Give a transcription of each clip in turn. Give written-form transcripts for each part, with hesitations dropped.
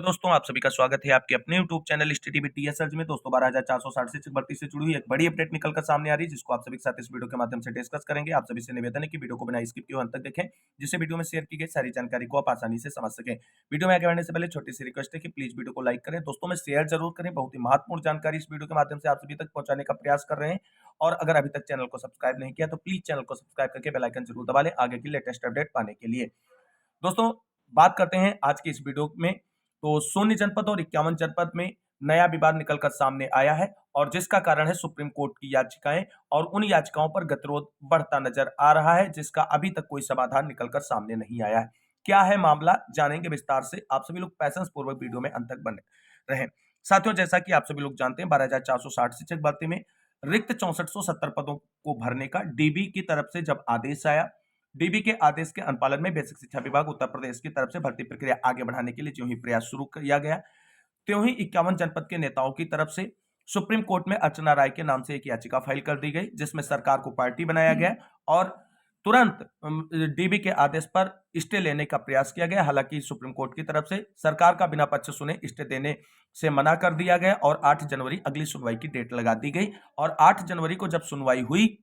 तो दोस्तों आप सभी का स्वागत है आपके अपने YouTube channel study with TSL में। दोस्तों 12,460 शिक्षक भर्ती से जुड़ी हुई एक बड़ी अपडेट निकल कर सामने आ रही है, जिसको आप सभी के साथ इस वीडियो के माध्यम से डिस्कस करेंगे। आप सभी से निवेदन है कि वीडियो को बिना स्किप किए अंत तक देखें, जिससे वीडियो में शेयर की गई सारी जानकारी को आप आसानी से समझ सकें। वीडियो में आगे बढ़ने से पहले छोटी सी रिक्वेस्ट है कि प्लीज वीडियो को लाइक करें, दोस्तों में शेयर जरूर करें। बहुत ही महत्वपूर्ण जानकारी इस वीडियो के माध्यम से आप सभी तक पहुंचाने का प्रयास कर रहे हैं। और अगर अभी तक चैनल को सब्सक्राइब नहीं किया तो प्लीज चैनल को सब्सक्राइब करके बेल आइकन जरूर दबा लें आगे की लेटेस्ट अपडेट पाने के लिए। दोस्तों बात करते हैं आज की इस वीडियो में, तो सोनी जनपद और 51 जनपद में नया विवाद निकलकर सामने आया है और जिसका कारण है सुप्रीम कोर्ट की याचिकाएं, और उन याचिकाओं पर गतिरोध बढ़ता नजर आ रहा है, जिसका अभी तक कोई समाधान निकलकर सामने नहीं आया है। क्या है मामला, जानेंगे विस्तार से। आप सभी लोग पैसेंस पूर्वक वीडियो में अंत तक बने रहें। साथियों, जैसा कि आप सभी लोग जानते हैं, 12,460 शिक्षक भर्ती में रिक्त 6470 पदों को भरने का डीबी की तरफ से जब आदेश आया, डीबी के आदेश के अनुपालन में बेसिक शिक्षा विभाग उत्तर प्रदेश की तरफ से भर्ती प्रक्रिया आगे बढ़ाने के लिए जो ही प्रयास शुरू किया गया, त्यों ही 51 जनपद के नेताओं की तरफ से सुप्रीम कोर्ट में अर्चना राय के नाम से एक याचिका फाइल कर दी गई, जिसमें सरकार को पार्टी बनाया गया और तुरंत डीबी के आदेश पर स्टे लेने का प्रयास किया गया। हालांकि सुप्रीम कोर्ट की तरफ से सरकार का बिना पक्ष सुने स्टे देने से मना कर दिया गया और 8 जनवरी अगली सुनवाई की डेट लगा दी गई। और 8 जनवरी को जब सुनवाई हुई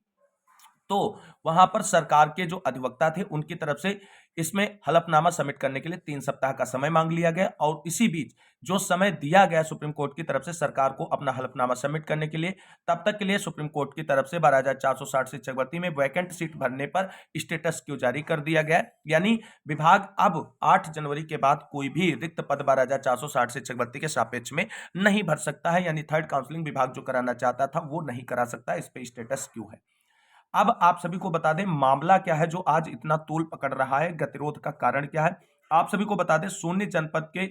तो वहां पर सरकार के जो अधिवक्ता थे उनकी तरफ से इसमें हलफनामा सबमिट करने के लिए 3 सप्ताह का समय मांग लिया गया। और इसी बीच जो समय दिया गया सुप्रीम कोर्ट की तरफ से सरकार को अपना हलफनामा सबमिट करने के लिए, तब तक के लिए सुप्रीम कोर्ट की तरफ से 12,460 शिक्षक भर्ती में वैकेंट सीट भरने पर स्टेटस क्यू जारी कर दिया गया। यानी विभाग अब 8 जनवरी के बाद कोई भी रिक्त पद 12,460 शिक्षक भर्ती के सापेक्ष में नहीं भर सकता है। यानी थर्ड काउंसलिंग विभाग जो कराना चाहता था वो नहीं करा सकता। इस पे स्टेटस क्यू है। अब आप सभी को बता दें मामला क्या है जो आज इतना तूल पकड़ रहा है, गतिरोध का कारण क्या है। आप सभी को बता दें, सोनी जनपद के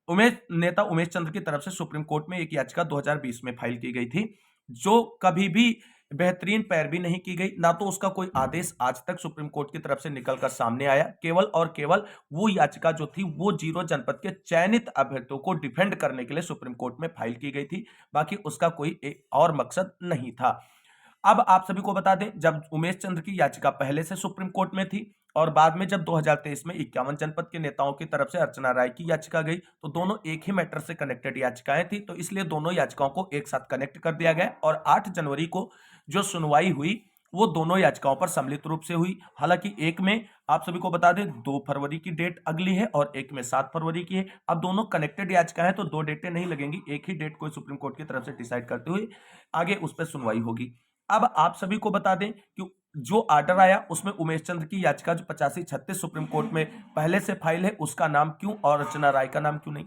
उमेश चंद्र की तरफ से सुप्रीम कोर्ट में एक याचिका 2020 में फाइल की गई थी, जो कभी भी बेहतरीन पैरवी नहीं की गई, ना तो उसका कोई आदेश आज तक सुप्रीम कोर्ट की तरफ से निकलकर सामने आया। केवल और केवल वो याचिका जो थी वो 0 जनपद के चयनित अभ्यर्थियों को डिफेंड करने के लिए सुप्रीम कोर्ट में फाइल की गई थी, बाकी उसका कोई एक और मकसद नहीं था। अब आप सभी को बता दें, जब उमेश चंद्र की याचिका पहले से सुप्रीम कोर्ट में थी और बाद में जब 2023 में 51 जनपद के नेताओं की तरफ से अर्चना राय की याचिका गई, तो दोनों एक ही मैटर से कनेक्टेड याचिकाएं थी, तो इसलिए दोनों याचिकाओं को एक साथ कनेक्ट कर दिया गया और 8 जनवरी को जो सुनवाई हुई वो दोनों याचिकाओं पर सम्मिलित रूप से हुई। हालांकि एक में आप सभी को बता दें 2 फरवरी की डेट अगली है और एक में 7 फरवरी की है। अब दोनों कनेक्टेड याचिका है तो 2 डेटें नहीं लगेंगी, एक ही डेट को सुप्रीम कोर्ट की तरफ से डिसाइड करते हुए आगे उस पर सुनवाई होगी। अब आप सभी को बता दें कि जो आर्डर आया उसमें उमेश चंद्र की याचिका जो 8536 सुप्रीम कोर्ट में पहले से फाइल है उसका नाम क्यों और अर्चना राय का नाम क्यों नहीं।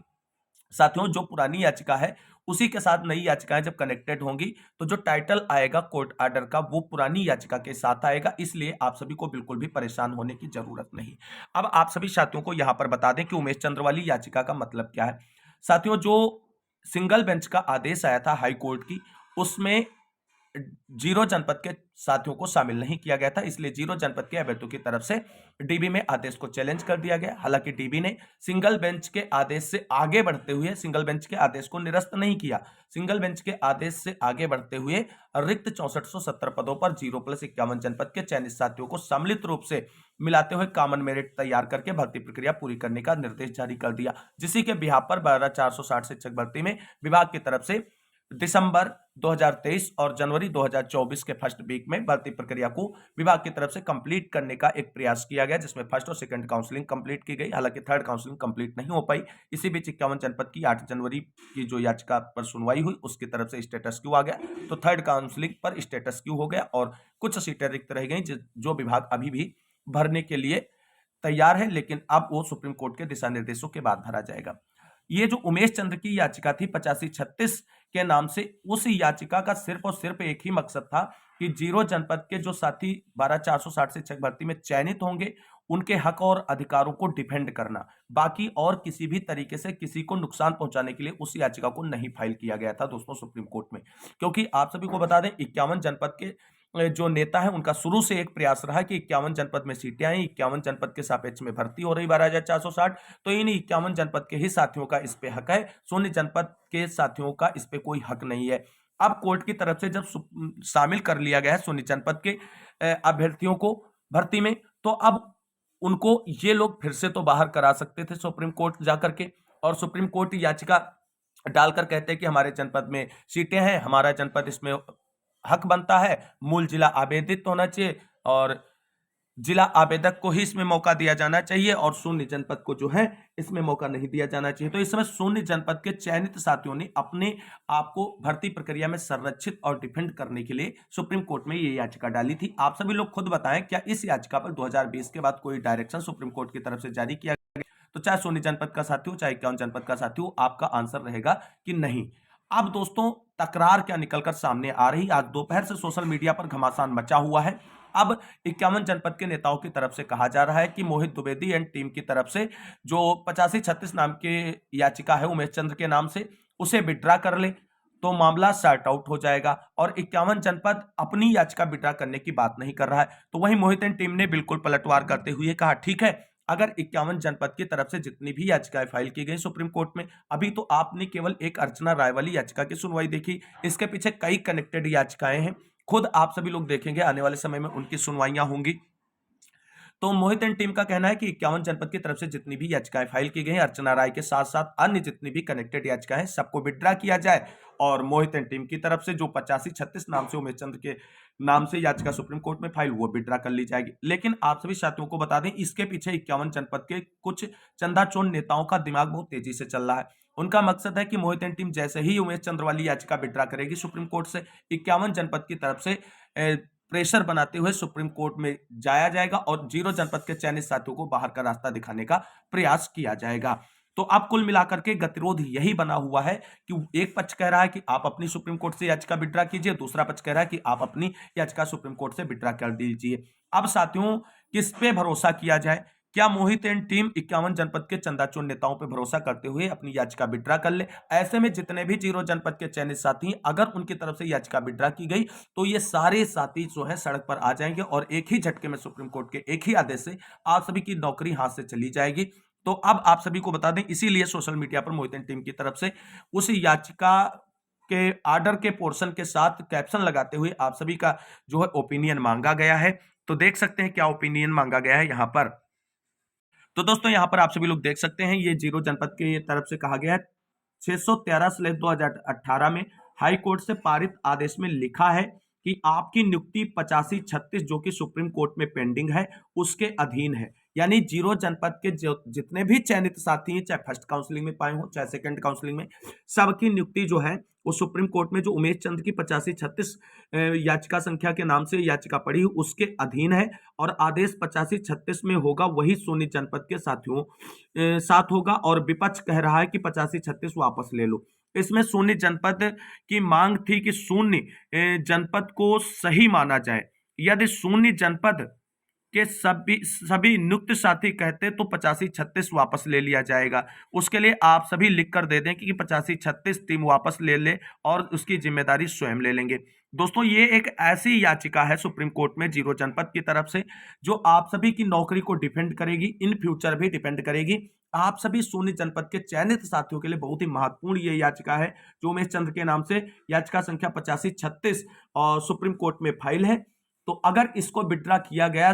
साथियों, जो पुरानी याचिका है उसी के साथ नई याचिकाएं जब कनेक्टेड होंगी तो जो टाइटल आएगा कोर्ट आर्डर का वो पुरानी याचिका के साथ आएगा, इसलिए आप सभी को बिल्कुल भी परेशान होने की जरूरत नहीं। अब आप सभी साथियों को यहां पर बता दें कि उमेश चंद्र वाली याचिका का मतलब क्या है। साथियों, जो सिंगल बेंच का आदेश आया था हाई कोर्ट की, उसमें 0 जनपद के साथियों को शामिल नहीं किया गया था, इसलिए 0 जनपद के अभ्यर्थियों की तरफ से डीबी में आदेश को चैलेंज कर दिया गया। हालांकि डीबी ने सिंगल बेंच के आदेश से आगे बढ़ते हुए सिंगल बेंच के आदेश को निरस्त नहीं किया। सिंगल बेंच के आदेश से आगे बढ़ते हुए रिक्त 6470 पदों पर 0+51 जनपद के चयनित साथियों को सम्मिलित रूप से मिलाते हुए कॉमन मेरिट तैयार करके भर्ती प्रक्रिया पूरी करने का निर्देश जारी कर दिया, जिसी के बिहाफ पर 12,460 शिक्षक भर्ती में विभाग की तरफ से दिसंबर 2023 और जनवरी 2024 के फर्स्ट वीक में भर्ती प्रक्रिया को विभाग की तरफ से कंप्लीट करने का एक प्रयास किया गया, जिसमें फर्स्ट और सेकंड काउंसलिंग कंप्लीट की गई। हालांकि थर्ड काउंसलिंग कंप्लीट नहीं हो पाई। इसी बीच 51 जनपद की 8 जनवरी की जो याचिका पर सुनवाई हुई उसकी तरफ से स्टेटस क्यू आ गया, तो थर्ड काउंसलिंग पर स्टेटस क्यू हो गया और कुछ सीटें रिक्त रह गई जो विभाग अभी भी भरने के लिए तैयार है, लेकिन अब वो सुप्रीम कोर्ट के दिशा निर्देशों के बाद भरा जाएगा। ये जो उमेश चंद्र की याचिका थी 8536 के नाम से, उस याचिका का सिर्फ और सिर्फ एक ही मकसद था कि 0 जनपद के जो साथी 12,460 शिक्षक भर्ती में चयनित होंगे उनके हक और अधिकारों को डिफेंड करना, बाकी और किसी भी तरीके से किसी को नुकसान पहुंचाने के लिए उस याचिका को नहीं फाइल किया गया था दोस्तों सुप्रीम कोर्ट में। क्योंकि आप सभी को बता दें 51 जनपद के जो नेता है उनका शुरू से एक प्रयास रहा कि 51 जनपद में सीटें आई, 51 जनपद के सापेक्ष में भर्ती हो रही 12,460, तो इन 51 जनपद के ही साथियों का इस पे हक है, सोनी जनपद के साथियों का इस पे कोई हक नहीं है। अब कोर्ट की तरफ से जब शामिल कर लिया गया है सोनी जनपद के अभ्यर्थियों को भर्ती में, तो अब उनको ये लोग फिर से तो बाहर करा सकते थे सुप्रीम कोर्ट जाकर के, और सुप्रीम कोर्ट याचिका डालकर कहते हैं कि हमारे जनपद में सीटें हैं, हमारा जनपद इसमें हक बनता है, मूल जिला आवेदित होना चाहिए और जिला आवेदक को ही इसमें मौका दिया जाना चाहिए और शून्य जनपद को जो है इसमें मौका नहीं दिया जाना चाहिए। तो इस समय शून्य जनपद के चयनित साथियों ने अपने आप को भर्ती प्रक्रिया में संरक्षित और डिफेंड करने के लिए सुप्रीम कोर्ट में ये याचिका डाली थी। आप सभी लोग खुद बताएं, क्या इस याचिका पर 2020 के बाद कोई डायरेक्शन सुप्रीम कोर्ट की तरफ से जारी किया गया? तो चाहे शून्य जनपद का साथी हो, चाहे 51 जनपद का साथी हो, आपका आंसर रहेगा कि नहीं। अब दोस्तों तकरार क्या निकलकर सामने आ रही, आज दोपहर से सोशल मीडिया पर घमासान मचा हुआ है। अब 51 जनपद के नेताओं की तरफ से कहा जा रहा है कि मोहित द्विवेदी एंड टीम की तरफ से जो 8536 नाम की याचिका है उमेश चंद्र के नाम से, उसे विड्रा कर ले तो मामला सॉर्ट आउट हो जाएगा और 51 जनपद अपनी याचिका विड्रा करने की बात नहीं कर रहा है। तो वहीं मोहित एंड टीम ने बिल्कुल पलटवार करते हुए कहा, ठीक है, अगर 51 जनपद की तरफ से जितनी भी याचिकाएं फाइल की गई सुप्रीम कोर्ट में, अभी तो आपने केवल एक अर्चना राय वाली याचिका की सुनवाई देखी, इसके पीछे कई कनेक्टेड याचिकाएं हैं, खुद आप सभी लोग देखेंगे आने वाले समय में उनकी सुनवाइयां होंगी। तो मोहित एंड टीम का कहना है कि 51 जनपद की तरफ से जितनी भी याचिकाएं फाइल की गई हैं अर्चना राय के साथ साथ अन्य जितनी भी कनेक्टेड याचिकाएं हैं सबको विड्रा किया जाए और मोहित एंड टीम की तरफ से जो 8536 नाम से उमेश चंद्र के नाम से याचिका सुप्रीम कोर्ट में फाइल वो विड्रा कर ली जाएगी। लेकिन आप सभी साथियों को बता दें, इसके पीछे 51 जनपद के कुछ चंदाचोर नेताओं का दिमाग बहुत तेजी से चल रहा है। उनका मकसद है कि मोहित एंड टीम जैसे ही उमेश चंद्र वाली याचिका विड्रा करेगी सुप्रीम कोर्ट से, 51 जनपद की तरफ से प्रेशर बनाते हुए सुप्रीम कोर्ट में जाया जाएगा और 0 जनपद के चयनित साथियों को बाहर का रास्ता दिखाने का प्रयास किया जाएगा। तो अब कुल मिलाकर के गतिरोध यही बना हुआ है कि एक पक्ष कह रहा है कि आप अपनी सुप्रीम कोर्ट से याचिका विड्रा कीजिए, दूसरा पक्ष कह रहा है कि आप अपनी याचिका सुप्रीम कोर्ट से विड्रा कर दीजिए। अब साथियों, किस पे भरोसा किया जाए? क्या मोहित एंड टीम 51 जनपद के चंदाचोर नेताओं पर भरोसा करते हुए अपनी याचिका विड्रा कर ले? ऐसे में जितने भी 0 जनपद के चयनित साथी अगर उनकी तरफ से याचिका विड्रा की गई तो ये सारे साथी जो है सड़क पर आ जाएंगे और एक ही झटके में सुप्रीम कोर्ट के एक ही आदेश से आप सभी की नौकरी हाथ से चली जाएगी। तो अब आप सभी को बता दें, इसीलिए सोशल मीडिया पर मोहित एंड टीम की तरफ से उस याचिका के आर्डर के पोर्शन के साथ कैप्शन लगाते हुए आप सभी का जो है ओपिनियन मांगा गया है। तो देख सकते हैं क्या ओपिनियन मांगा गया है यहां पर। तो दोस्तों यहां पर आप सभी लोग देख सकते हैं, ये 0 जनपद की तरफ से कहा गया है 613/2018 में हाई कोर्ट से पारित आदेश में लिखा है कि आपकी नियुक्ति 8536 जो कि सुप्रीम कोर्ट में पेंडिंग है उसके अधीन है। यानी 0 जनपद के जितने भी चयनित साथी हैं, चाहे फर्स्ट काउंसलिंग में पाए हो चाहे सेकंड काउंसलिंग में, सबकी नियुक्ति जो है वो सुप्रीम कोर्ट में जो उमेश चंद्र की 8536 याचिका संख्या के नाम से याचिका पड़ी उसके अधीन है और आदेश 8536 में होगा वही शून्य जनपद के साथियों साथ होगा और विपक्ष कह रहा है कि 8536 वापस ले लो। इसमें शून्य जनपद की मांग थी कि शून्य जनपद को सही माना जाए। यदि शून्य जनपद के सभी नियुक्त साथी कहते तो 8536 वापस ले लिया जाएगा। उसके लिए आप सभी लिख कर दे दें कि 8536 टीम वापस ले ले और उसकी जिम्मेदारी स्वयं ले लेंगे। दोस्तों ये एक ऐसी याचिका है सुप्रीम कोर्ट में 0 जनपद की तरफ से जो आप सभी की नौकरी को डिफेंड करेगी, इन फ्यूचर भी डिपेंड करेगी। आप सभी शून्य जनपद के चयनित साथियों के लिए बहुत ही महत्वपूर्ण ये याचिका है जो उमेश चंद्र के नाम से याचिका संख्या 8536 और सुप्रीम कोर्ट में फाइल है। तो अगर इसको विड्रा किया गया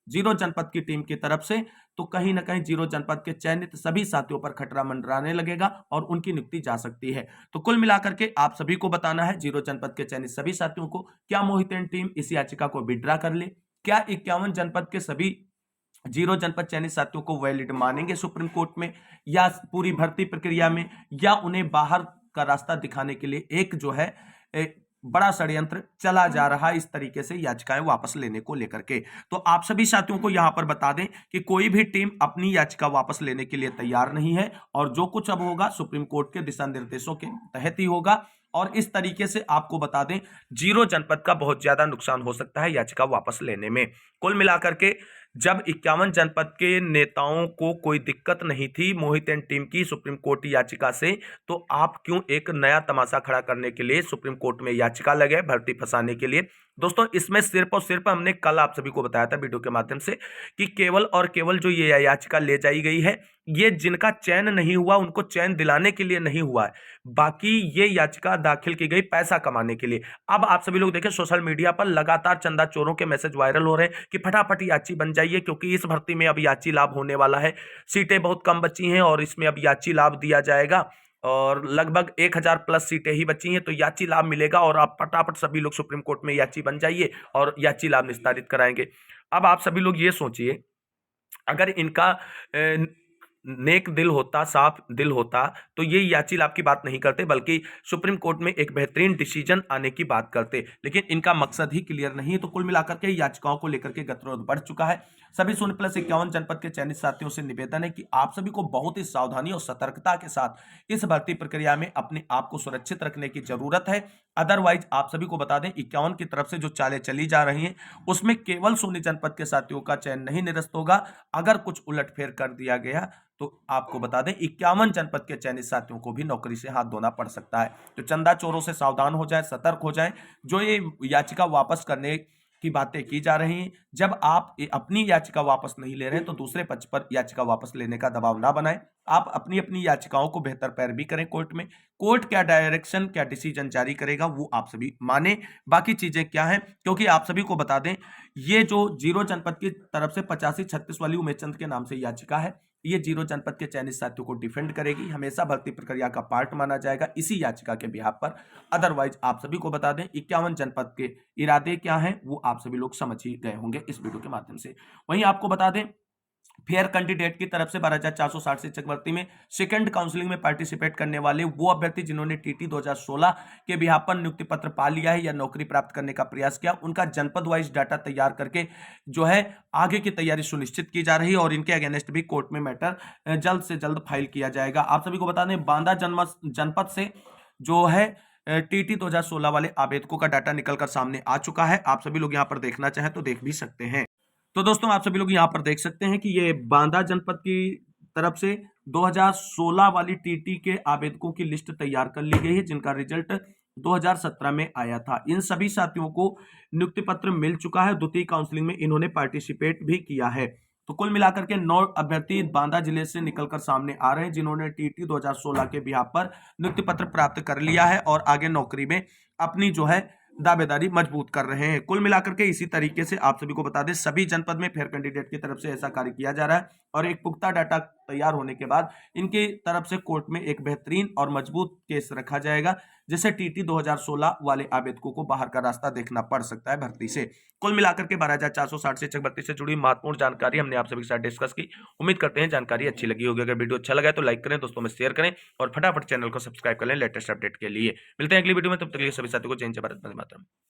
0 जनपद की टीम की तरफ से तो कहीं ना कहीं 0 जनपद के चयनित सभी साथियों पर खतरा मंडराने लगेगा और उनकी नियुक्ति जा सकती है। तो कुल मिलाकर के आप सभी को बताना है 0 जनपद के चयनित सभी साथियों को, क्या मोहित एंड टीम इस याचिका को विड्रा कर ले? क्या 51 जनपद के सभी 0 जनपद चयनित साथियों को वैलिड मानेंगे सुप्रीम कोर्ट में या पूरी भर्ती प्रक्रिया में, या उन्हें बाहर का रास्ता दिखाने के लिए एक जो है बड़ा षड्यंत्र चला जा रहा है इस तरीके से याचिकाएं वापस लेने को लेकर के? तो आप सभी साथियों को यहां पर बता दें कि कोई भी टीम अपनी याचिका वापस लेने के लिए तैयार नहीं है और जो कुछ अब होगा सुप्रीम कोर्ट के दिशा निर्देशों के तहत ही होगा। और इस तरीके से आपको बता दें 0 जनपद का बहुत ज्यादा नुकसान हो सकता है याचिका वापस लेने में। कुल मिलाकर के जब 51 जनपद के नेताओं को कोई दिक्कत नहीं थी मोहित एंड टीम की सुप्रीम कोर्ट याचिका से, तो आप क्यों एक नया तमाशा खड़ा करने के लिए सुप्रीम कोर्ट में याचिका लगे भर्ती फंसाने के लिए? दोस्तों इसमें सिर्फ और सिर्फ हमने कल आप सभी को बताया था वीडियो के माध्यम से कि केवल और केवल जो ये याचिका ले जाई गई है, ये जिनका चयन नहीं हुआ उनको चयन दिलाने के लिए नहीं हुआ है, बाकी ये याचिका दाखिल की गई पैसा कमाने के लिए। अब आप सभी लोग देखें सोशल मीडिया पर लगातार चंदा चोरों के मैसेज वायरल हो रहे हैं कि फटाफट याची बन जाइए, क्योंकि इस भर्ती में अब याची लाभ होने वाला है, सीटें बहुत कम बची हैं और इसमें अब याची लाभ दिया जाएगा और लगभग 1000 प्लस सीटें ही बची हैं, तो याची लाभ मिलेगा और आप फटाफट सभी लोग सुप्रीम कोर्ट में याची बन जाइए और याची लाभ निस्तारित कराएंगे। अब आप सभी लोग ये सोचिए, अगर इनका नेक दिल होता, साफ दिल होता, तो ये याची लाभ की बात नहीं करते, बल्कि सुप्रीम कोर्ट में एक बेहतरीन डिसीजन आने की बात करते। लेकिन इनका मकसद ही क्लियर नहीं है। तो कुल मिलाकर के याचिकाओं को लेकर के गतिरोध बढ़ चुका है। सभी 100+51 जनपद के चयनित साथियों से निवेदन है कि आप सभी को बहुत ही सावधानी और सतर्कता के साथ इस भर्ती प्रक्रिया में अपने आप को सुरक्षित रखने की जरूरत है। अदरवाइज आप सभी को बता दें 51 की तरफ से जो चालें चली जा रही हैं उसमें केवल सोनी जनपद के साथियों का चयन नहीं निरस्त होगा। अगर कुछ उलटफेर कर दिया गया तो आपको बता दें 51 जनपद के चयनित साथियों को भी नौकरी से हाथ धोना पड़ सकता है। तो चंदा चोरों से सावधान हो जाए, सतर्क हो जाए। जो ये याचिका वापस करने की बातें की जा रही हैं, जब आप अपनी याचिका वापस नहीं ले रहे हैं तो दूसरे पक्ष पर याचिका वापस लेने का दबाव ना बनाएं। आप अपनी अपनी याचिकाओं को बेहतर पैरवी करें कोर्ट में। कोर्ट क्या डायरेक्शन, क्या डिसीजन जारी करेगा वो आप सभी माने। बाकी चीजें क्या हैं, क्योंकि आप सभी को बता दें ये जो 0 जनपद की तरफ से 85-36 वाली उमेश चंद के नाम से याचिका है, ये 0 जनपद के चयनित साथियों को डिफेंड करेगी, हमेशा भर्ती प्रक्रिया का पार्ट माना जाएगा इसी याचिका के बिहाफ पर। अदरवाइज आप सभी को बता दें 51 जनपद के इरादे क्या हैं वो आप सभी लोग समझ ही गए होंगे इस वीडियो के माध्यम से। वहीं आपको बता दें फेयर कैंडिडेट की तरफ से 12,460 शिक्षक भर्ती में सेकंड काउंसलिंग में पार्टिसिपेट करने वाले वो अभ्यर्थी जिन्होंने टीटी 2016 के बिहाफ पर नियुक्ति पत्र पा लिया है या नौकरी प्राप्त करने का प्रयास किया, उनका जनपद वाइज डाटा तैयार करके जो है आगे की तैयारी सुनिश्चित की जा रही है और इनके अगेंस्ट भी कोर्ट में मैटर जल्द से जल्द फाइल किया जाएगा। आप सभी को बता दें बांदा जनपद से जो है टीटी 2016 वाले आवेदकों का डाटा निकलकर सामने आ चुका है। आप सभी लोग यहां पर देखना चाहें तो देख भी सकते हैं। तो दोस्तों आप सभी लोग यहां पर देख सकते हैं कि ये बांदा जनपद की तरफ से 2016 वाली टीटी के आवेदकों की लिस्ट तैयार कर ली गई है जिनका रिजल्ट 2017 में आया था। इन सभी साथियों को नियुक्ति पत्र मिल चुका है, द्वितीय काउंसलिंग में इन्होंने पार्टिसिपेट भी किया है। तो कुल मिलाकर के 9 अभ्यर्थी बांदा जिले से निकलकर सामने आ रहे हैं जिन्होंने टीटी 2016 के बिहाफ पर नियुक्ति पत्र प्राप्त कर लिया है और आगे नौकरी में अपनी जो है दावेदारी मजबूत कर रहे हैं। कुल मिलाकर के इसी तरीके से आप सभी को बता दें सभी जनपद में फेयर कैंडिडेट की तरफ से ऐसा कार्य किया जा रहा है और एक पुख्ता डाटा तैयार होने के बाद इनकी तरफ से कोर्ट में एक बेहतरीन और मजबूत केस रखा जाएगा जिससे टीटी 2016 वाले आवेदकों को बाहर का रास्ता देखना पड़ सकता है भर्ती से। कुल मिलाकर के 12,460 शिक्षक भर्ती से जुड़ी महत्वपूर्ण जानकारी हमने आप सभी के साथ डिस्कस की। उम्मीद करते हैं जानकारी अच्छी लगी होगी। अगर वीडियो अच्छा लगा है तो लाइक करें, दोस्तों में शेयर करें और फटाफट चैनल को सब्सक्राइब कर लें लेटेस्ट अपडेट के लिए। मिलते हैं अगली वीडियो में, तब तक के लिए सभी साथियों को जय हिंद, जय भारत, वंदे मातरम।